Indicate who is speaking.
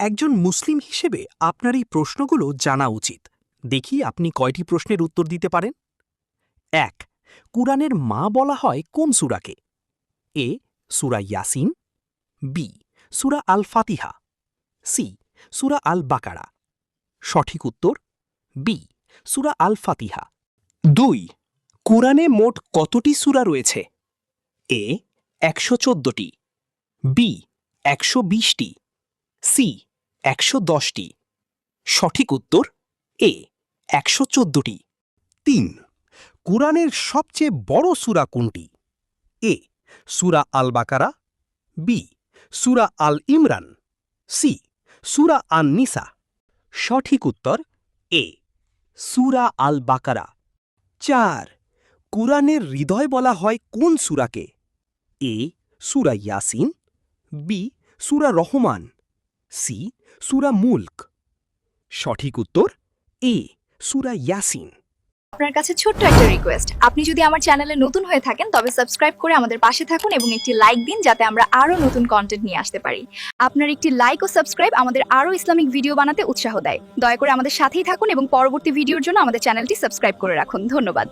Speaker 1: একজন মুসলিম হিসেবে আপনার এই প্রশ্নগুলো জানা উচিত। দেখি আপনি কয়টি প্রশ্নের উত্তর দিতে পারেন। ১. কুরআনের মা বলা হয় কোন সূরাকে? এ. সূরা ইয়াসিন, বি. সূরা আল ফাতিহা, সি. সূরা আল বাকারা। সঠিক উত্তর বি. সূরা আল ফাতিহা। ২. কুরআনে মোট কতটি সূরা রয়েছে? এ. ১১৪টি, বি. ১২০টি, সি. ১১০টি। সঠিক উত্তর এ. ১১৪টি। ৩. কুরআনের সবচেয়ে বড় সূরা কোনটি? এ. সূরা আল বাকারা, বি. সূরা আল ইমরান, সি. সূরা আন নিসা। সঠিক উত্তর এ. সূরা আল বাকারা। ৪. কুরআনের হৃদয় বলা হয় কোন সূরাকে? এ. সূরা ইয়াসিন, বি. সূরা রহমান, সি. সূরা মুলক। সঠিক উত্তর এ. সূরা ইয়াসিন।
Speaker 2: আপনার কাছে ছোট্ট একটা রিকোয়েস্ট, আপনি যদি আমার চ্যানেলে নতুন হয়ে থাকেন তবে সাবস্ক্রাইব করে আমাদের পাশে থাকুন এবং একটি লাইক দিন যাতে আমরা আরো নতুন কন্টেন্ট নিয়ে আসতে পারি। আপনার একটি লাইক ও সাবস্ক্রাইব আমাদের আরো ইসলামিক ভিডিও বানাতে উৎসাহ দেয়। দয়া করে আমাদের সাথেই থাকুন এবং পরবর্তী ভিডিওর জন্য আমাদের চ্যানেলটি সাবস্ক্রাইব করে রাখুন। ধন্যবাদ।